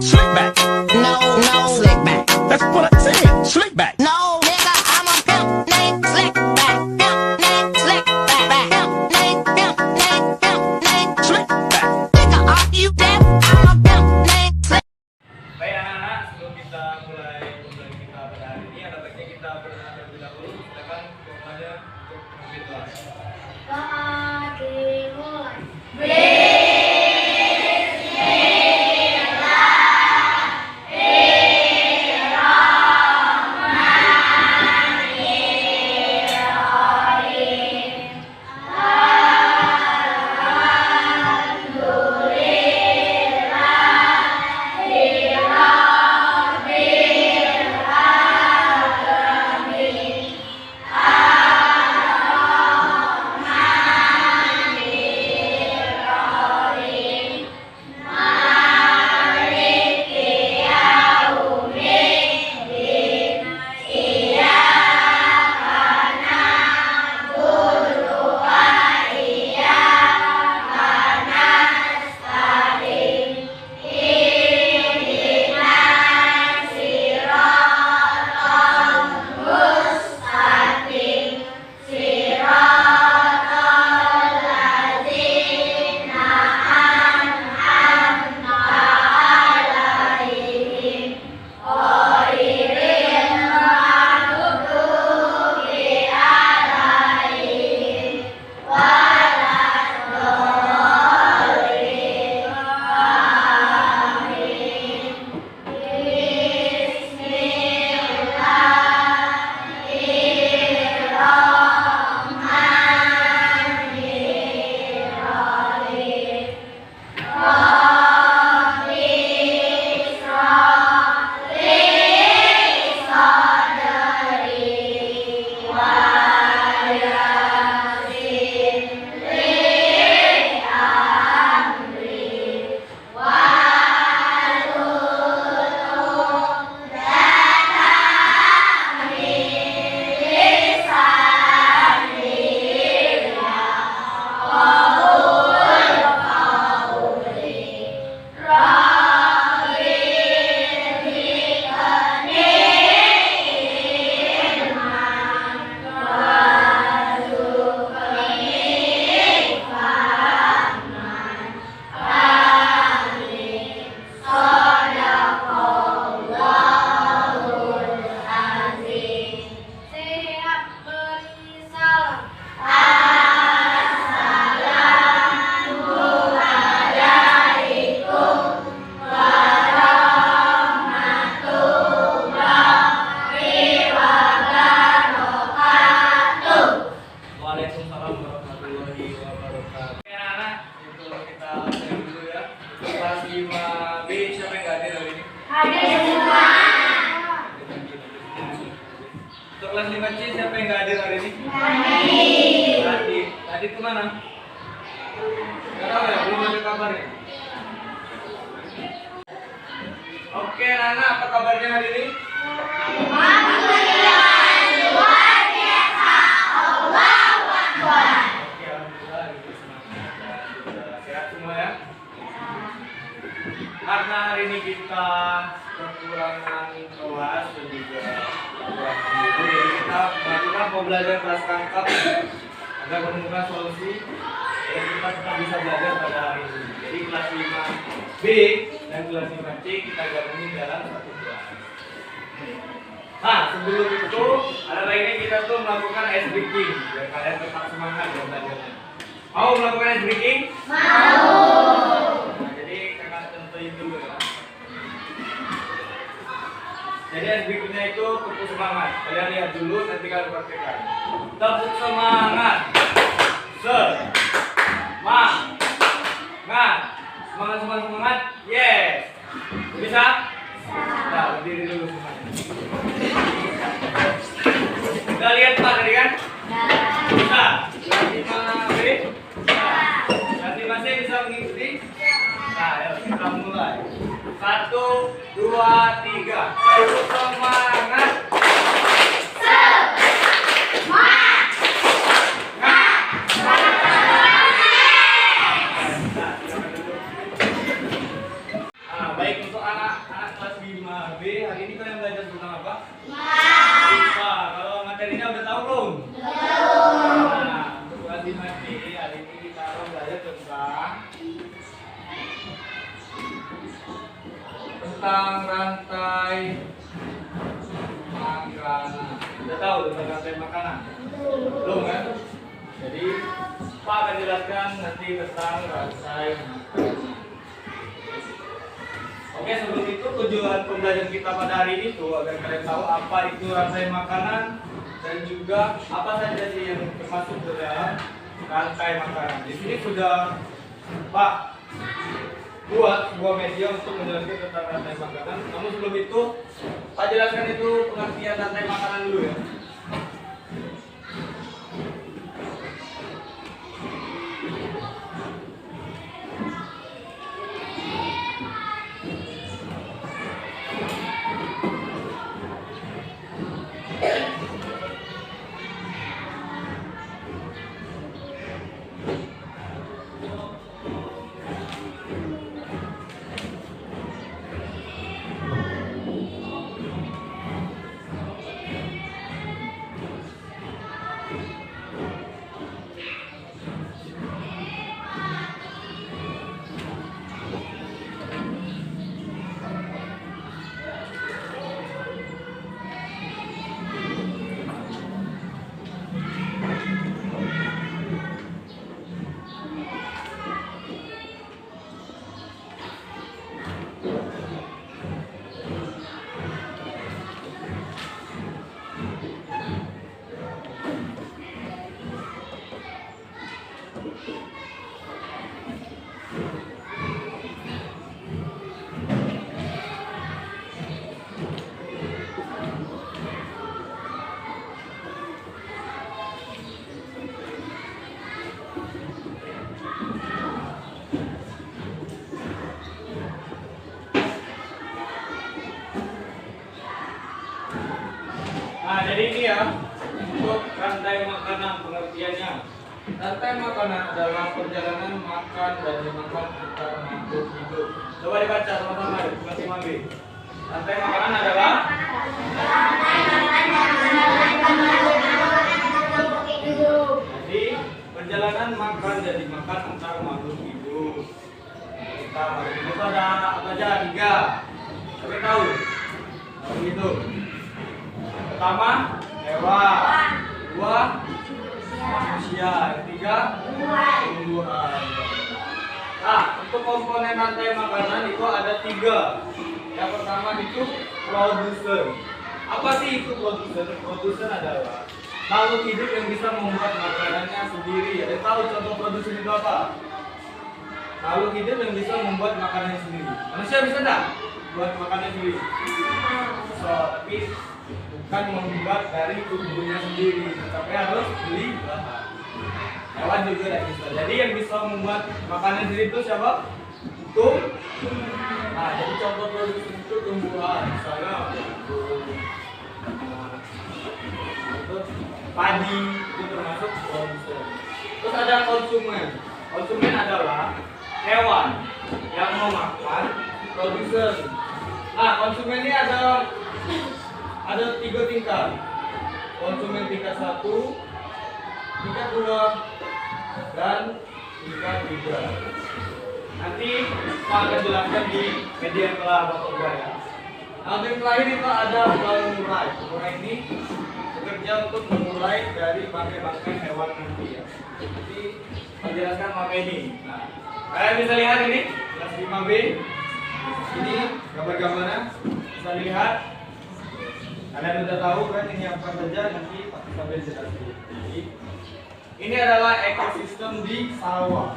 Slick back. No, slick back. That's what I said. Slick back. No, nigga, I'm a pimp named Slick back. Pimp named Slick back. Pimp named Slick back. Nigga, are you deaf? I'm a pimp named Slick. Baik anak-anak, sebelum kita mulai pembelajaran kita pada hari ini, ada baiknya kita berdoa terlebih dahulu. Silakan kepada untuk memimpin doa. Waalaikumsalam warahmatullahi wabarakatuh. Oke anak-anak, itu kita mulai dulu ya. Kelas 5B, siapa yang gak hadir hari ini? Hadir semua. Untuk kelas 5C, siapa yang gak hadir hari ini? Hadir. Tadi kemana? Gak tahu ya, belum ada kabarnya. Oke anak-anak, apa kabarnya hari ini? Karena hari ini kita kekurangan kelas dan juga kekurangan buku, jadi kita melakukan pembelajaran kelas tangkap agar menemukan solusi dan kita tetap bisa belajar pada hari ini. Jadi kelas 5B dan kelas 5C kita gabungin dalam satu kelas. Nah, sebelum itu ada baiknya kita tuh melakukan ice breaking biar kalian tetap semangat dan belajarnya. Mau melakukan ice breaking? Mau. Dulu ya. Jadi ice breakingnya itu tepuk semangat. Kalian lihat dulu, nanti kalian praktekkan. Tepuk semangat. Semangat. Yes. Bisa? Nah, berdiri dulu semuanya. Udah lihat Pak tadi kan? Bisa. Kelas 5B? Kelas 5C bisa mengikuti? Nah, ayo kita mulai. 1, 2, 3. Tepuk semangat. Nah, baik untuk anak 5B. Hari ini kalian belajar tentang apa? IPA. Kalau materinya udah tahu belum? Nah, untuk kelas 5B hari ini kita akan belajar tentang rantai makanan. Udah tahu tentang rantai makanan? Belum kan? Jadi Pak akan jelaskan nanti tentang rantai makanan. Oke, sebelum itu tujuan pembelajaran kita pada hari ini tuh agar kalian tahu apa itu rantai makanan dan juga apa saja sih yang termasuk ke dalam rantai makanan. Di sini sudah Pak buat sebuah media untuk menjelaskan tentang rantai makanan. Namun sebelum itu Pak jelaskan itu pengertian rantai makanan dulu ya. Nah, jadi ini ya untuk rantai makanan pengertiannya. Rantai makanan adalah perjalanan makan dan dimakan antar makhluk hidup. Coba dibaca sama-sama di kelas 5B. Rantai makanan adalah jadi perjalanan makan dan dimakan antar makhluk hidup. Kita makhluk hidup itu ada apa aja? 3. Tapi tahu? Tahu itu. Pertama, hewan. 2, manusia. Yang 3, tumbuhan. Nah, untuk komponen rantai makanan itu ada 3. Yang pertama itu produsen. Apa sih itu produsen? Produsen adalah makhluk hidup yang bisa membuat makanannya sendiri. Ada tahu contoh produsen itu apa? Makhluk hidup yang bisa membuat makanannya sendiri. Manusia bisa enggak buat makanannya sendiri? Tapi bukan membuat dari tubuhnya sendiri, tapi harus beli bahan. Hewan juga tidak bisa. Jadi yang bisa membuat makanan sendiri itu siapa? Nah, jadi contoh produksi itu tumbuhan, misalnya padi itu termasuk produsen. Terus ada konsumen. Konsumen adalah hewan yang memakan produsen. Nah, konsumen ini ada 3 tingkat. Konsumen tingkat 1, tingkat 2, dan tingkat 3. Nanti Pak akan jelaskan di media yang telah Bapak buat ya. Nah, untuk yang terakhir itu ada pengurai. Pengurai ini bekerja untuk mengurai dari bangkai-bangkai hewan nanti ya. Jadi menjelaskan apa ini. Nah, kalian bisa lihat ini kelas 5B. Ini gambar-gambarnya bisa dilihat. Kalian sudah tahu kan ini apa saja, nanti Pak sambil jelaskan. Jadi ini adalah ekosistem di sawah.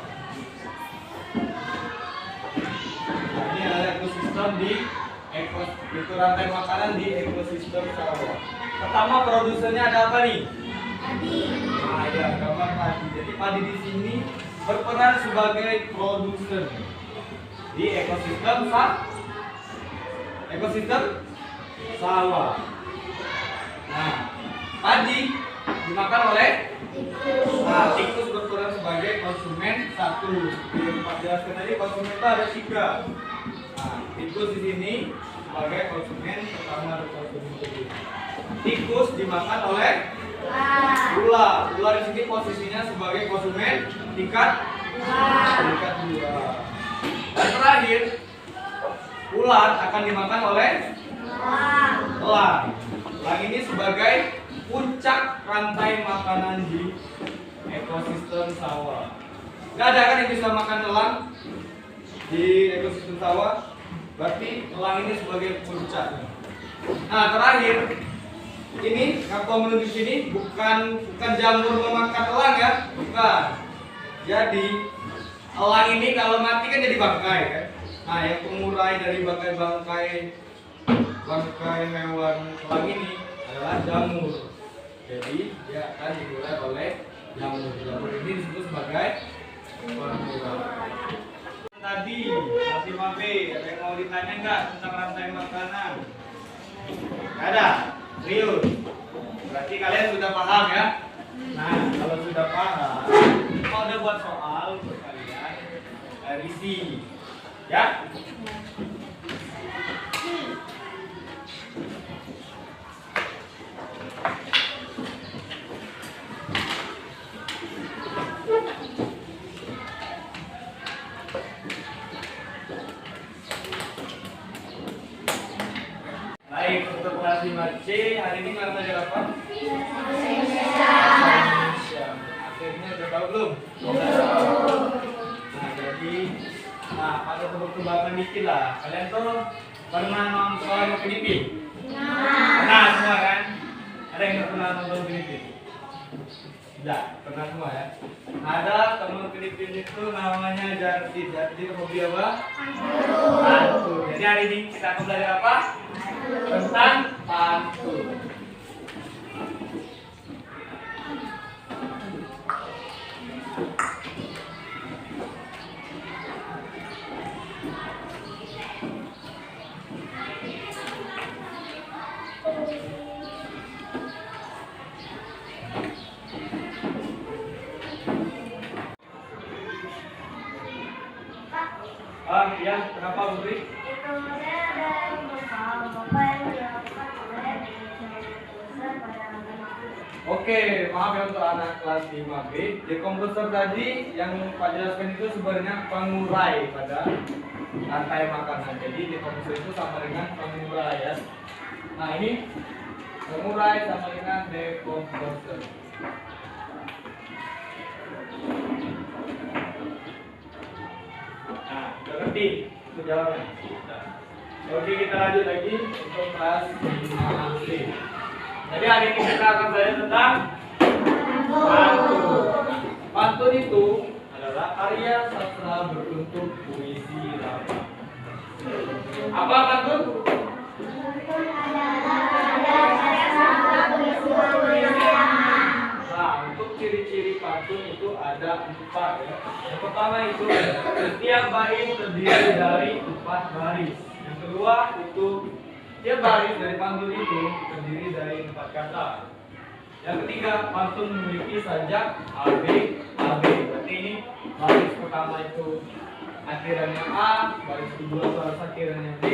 Nah, ini adalah ekosistem di itu rantai makanan di ekosistem sawah. Pertama produsennya ada apa nih? Padi. Nah, ya, gambar padi. Jadi padi di sini berperan sebagai produsen di ekosistem sawah. Nah, padi dimakan oleh tikus. Nah, tikus berperan sebagai konsumen 1. Yang Pak jelaskan tadi konsumen itu ada 3. Nah, tikus di sini sebagai konsumen pertama dan konsumen kedua. Tikus dimakan oleh ular. Ular di sini posisinya sebagai konsumen tingkat dua. Dan terakhir, ular akan dimakan oleh elang. Elang ini sebagai puncak rantai makanan di ekosistem sawah. Gak ada kan yang bisa makan elang di ekosistem sawah? Berarti elang ini sebagai puncak. Nah, terakhir ini Kak menunjuk sini bukan jamur memakan elang ya, bukan. Jadi elang ini kalau mati kan jadi bangkai kan. Nah, yang pengurai dari bangkai hewan elang ini adalah jamur. Jadi dia akan diurai oleh jamur. Jamur ini disebut sebagai pengurai. Tadi kelas 5B ada yang mau ditanya nggak tentang rantai makanan? Nggak ada? Serius? Berarti kalian sudah paham ya? Nah, kalau sudah paham, mau udah buat soal buat kalian revisi ya? Baik, untuk kelas 5C hari ini kita belajar apa? Indonesia. Akhirnya udah tahu belum? Nah, jadi pada tebak-tebakan dikit lah. Kalian tuh pernah nonton Filipin? Pernah semua kan? Ada yang nggak pernah nonton Filipin? Tidak, pernah semua ya. Ada teman Filipin itu namanya Jarti. Jarti hobi apa? Pantun. Jadi hari ini kita akan belajar apa? Tentang pantun. Ya, kenapa Putri? Oke, maaf ya untuk anak kelas 5B. Dekomposer tadi yang Pak jelaskan itu sebenarnya pengurai pada rantai makanan. Jadi dekomposer itu sama dengan pengurai ya. Nah, ini pengurai sama dengan dekomposer. Nah, udah ngerti itu jawabannya. Oke, kita lanjut lagi untuk kelas 5C. Jadi hari ini kita akan belajar tentang pantun. Pantun itu adalah karya sastra berbentuk puisi lama. Apa pantun? Nah, untuk ciri-ciri pantun itu ada 4 ya. Yang pertama itu setiap bait terdiri dari 4 baris. Yang kedua itu tiap baris dari pantun itu terdiri dari 4 kata. Yang ketiga, pantun memiliki sajak AB, AB. Berarti ini baris pertama itu akhirannya A, baris kedua baris akhirannya B,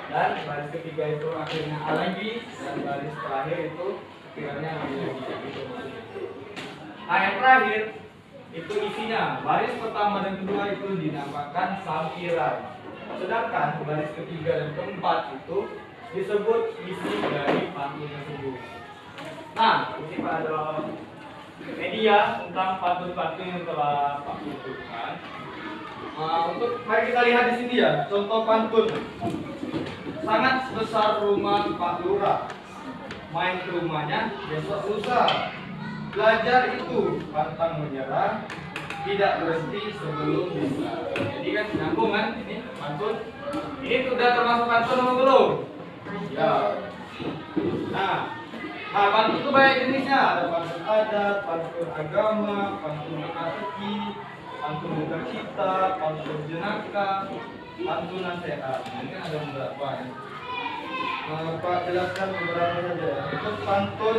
dan baris ketiga itu akhirnya A lagi, dan baris terakhir itu akhirannya B lagi. Nah, yang terakhir itu isinya. Baris pertama dan kedua itu dinamakan sampiran. Sedangkan baris ketiga dan keempat itu disebut isi dari pantun tersebut. Nah, ini pada media tentang pantun-pantun yang telah Pak butuhkan. Mari kita lihat di sini ya, contoh pantun. Sangat besar rumah Pak Lurah, main ke rumahnya besok lusa. Belajar itu pantang menyerah, tidak berhenti sebelum bisa. Jadi kan nyambung kan ini pantun. Ini sudah termasuk pantun atau belum? Ya. Nah, pantun itu banyak jenisnya. Ada pantun adat, pantun agama, pantun teka-teki, pantun duka cita, pantun jenaka, pantun nasihat. Ini kan ada beberapa ya. Pak jelaskan beberapa saja. Untuk pantun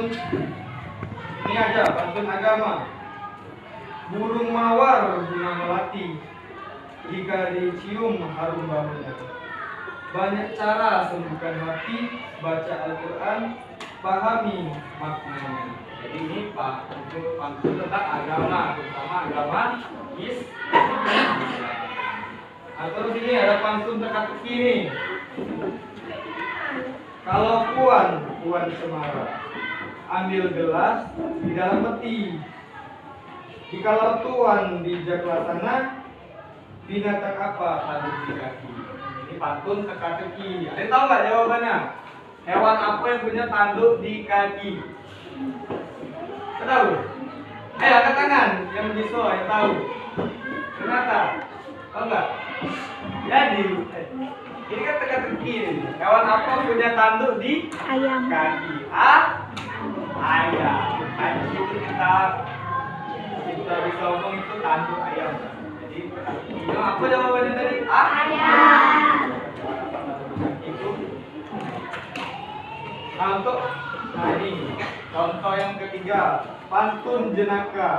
ini aja, pantun agama. Burung mawar bunga melati, jika dicium harum baunya. banyak cara sembuhkan hati, baca Al-Quran, pahami maknanya. Jadi ini Pak, untuk pantun tentang agama, terutama agama Islam. Nah, terus ini ada pantun teka-teki nih. Kalau Puan Semara, ambil gelas di dalam peti. Jikalau Tuan bijak laksana, binatang apa tanduk di kaki? Ini pantun teka-teki. Ada yang tahu nggak jawabannya? Hewan apa yang punya tanduk di kaki? Tahu? Ayo angkat tangan yang bisa yang tahu. Renata, tahu nggak? Jadi ini kan teka-teki nih. Hewan apa punya tanduk di Ayam. kaki? Ayam. Tadi itu kita bisa ngomong itu tanduk ayam. Jadi itu apa jawabannya tadi? Ayam. Itu. Nah, ini contoh yang ketiga, pantun jenaka.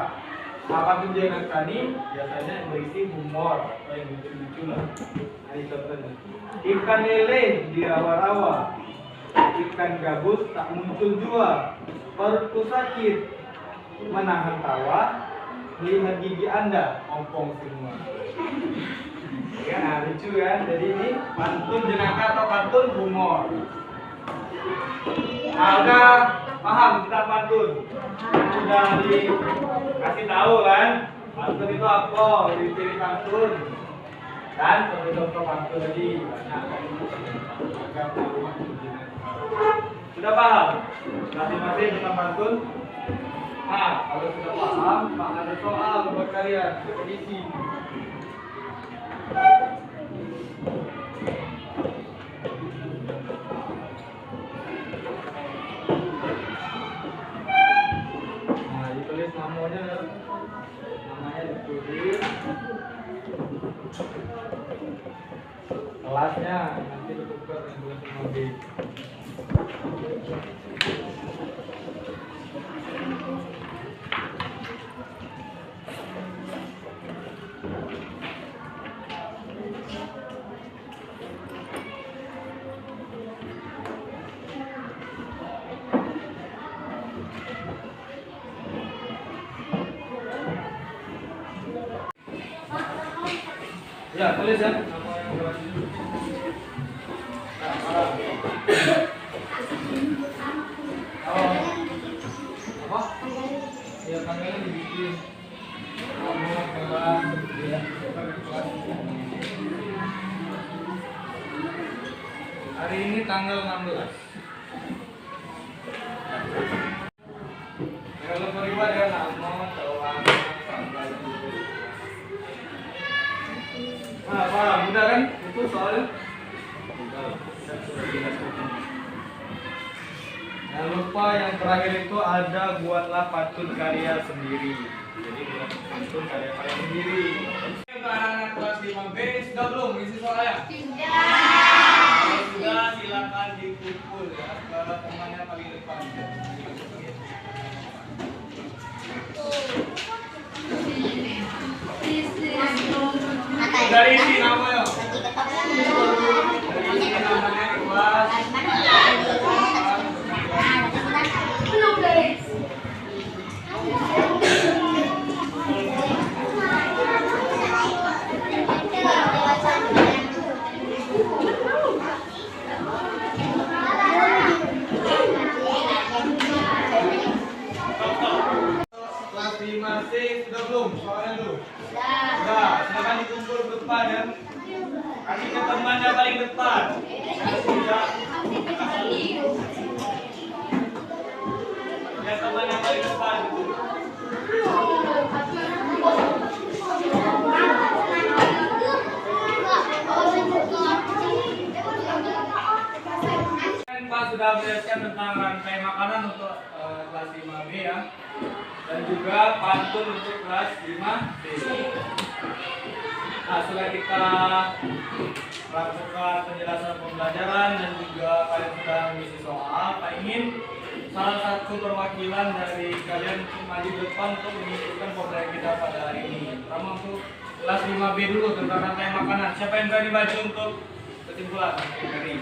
Nah, pantun jenaka ini biasanya berisi humor atau yang lucu-lucu lah. Nah, ini contohnya. Ikan lele di rawa-rawa, ikan gabus tak muncul jua, perutku sakit, menahan tawa, melihat gigi Anda ompong semua. Ya, nah, lucu kan? Jadi ini pantun jenaka atau pantun humor. Udah paham kita pantun? Sudah dikasih tahu kan? Pantun itu apa? Ciri pantun. Dan contoh pantun tadi banyak. Sudah paham? Masing-masing tentang pantun? Nah, kalau sudah paham, maka ada soal buat kalian. Isi. Nah, ditulis namanya ditulis. Kelasnya nanti ditukar dengan tulis 5B. Ya, tulis ya. Apa? Ya, tanggalnya dibikin. Hari ini tanggal 16. Kalau pribadi ya nama, keuangan, tanggal. Nah, paham, mudah kan? Itu soalnya. Jangan lupa yang terakhir itu ada buatlah pantun karya sendiri. Jadi buat pantun karya sendiri. Untuk anak-anak kelas 5B sudah belum isi soalnya? Kalau sudah silakan dikumpul ya ke temannya paling depan. Dari isi namanya. Dari isi namanya kelas. Kelas 5C sudah belum? Soalnya dulu. Sudah, silakan dikumpul ke depan ya. Kasih ke temannya paling depan. Ya, temannya paling depan. Pak sudah menjelaskan tentang rantai makanan untuk kelas 5B ya, dan juga pantun untuk kelas 5B. Nah, setelah kita melakukan penjelasan pembelajaran dan juga kalian sudah mengisi soal, Pak ingin salah satu perwakilan dari kalian untuk maju ke depan untuk mengikuti program kita pada hari ini. Pertama untuk kelas 5B dulu tentang rantai makanan. Siapa yang berani maju untuk kesimpulan dari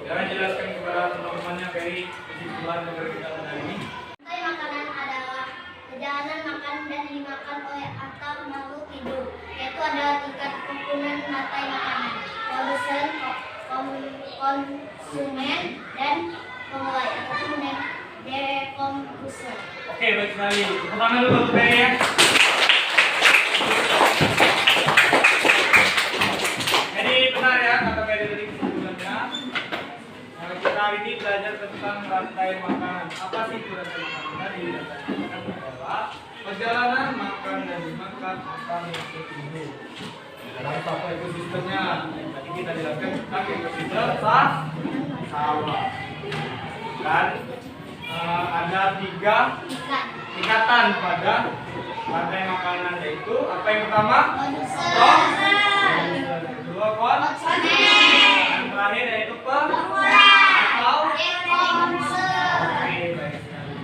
jangan jelaskan kepada teman-temannya dari kesimpulan dari kita hari ini. Rantai makanan adalah perjalanan makan dan dimakan oleh antar makhluk hidup, yaitu adalah tingkat kerukunan rantai makanan, produsen, konsumen, dan pengoleh ataupun dekomposer. Oke, baik sekali. Tepuk tangan dulu untuk Ferry ya. Jadi benar ya kata Ferry tadi kesimpulannya. Kita hari ini belajar tentang rantai makanan. Apa sih itu rantai makanan? Tadi rantai makanan adalah perjalanan makan dan dimakan antar makhluk hidup. Dalam satu ekosistemnya. Tadi kita jelaskan tentang ekosistem sawah. Dan ada 3 tingkatan pada rantai makanan, yaitu apa yang pertama? Yang kedua konsumen. Yang terakhir yaitu atau Oke, baik sekali.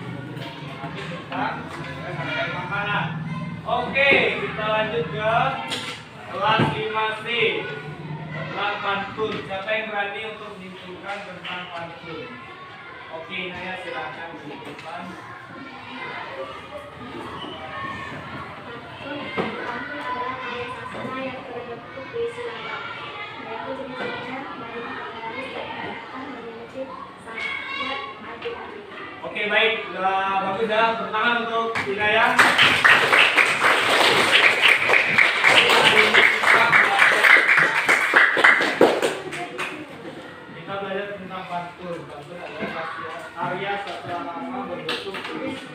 Nanti tentang rantai makanan. Oke, kita lanjut ke kelas 5C. Tentang pantun. Siapa yang berani untuk menyimpulkan tentang pantun? Oke, Naya silakan di depan. Pantun adalah karya sastra yang berbentuk puisi lambang, yaitu jenis-jenisnya dari legendaris dan dikatakan memiliki sangat arti-arti. Oke, baik. Bagus ya. Tepuk tangan untuk Inaya. Kita belajar tentang pantun. Pantun adalah karya sastra lama berbentuk puisi.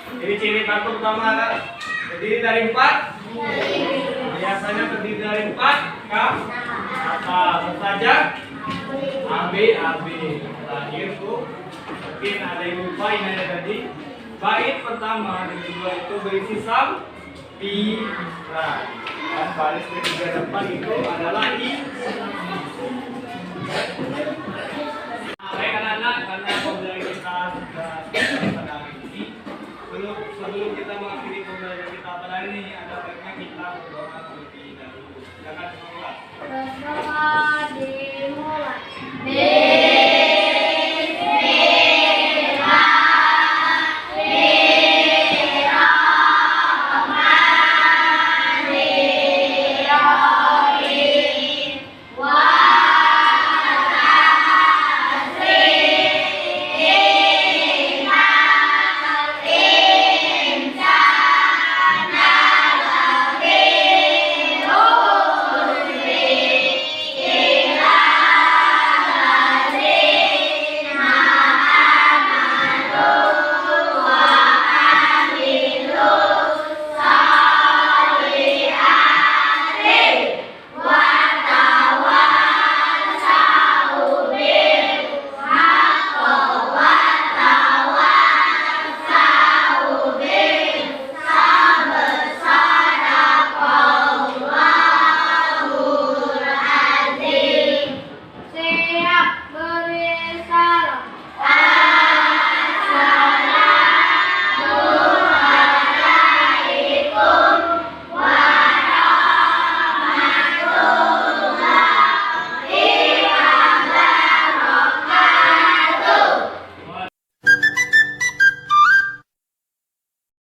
Jadi ciri pantun pertama adalah terdiri dari 4. Biasanya terdiri dari 4 kata. Saja AB. Terakhir tuh mungkin ada yang lupa ini ada tadi. Bait pertama dan kedua itu berisi sampiran. Dan baris ketiga depan itu adalah i. Baik anak-anak, karena pembelajaran kita sudah selesai pada hari ini. Sebelum kita mengakhiri pembelajaran kita pada hari ini, ada baiknya kita berdoa terlebih dahulu. Silakan semua.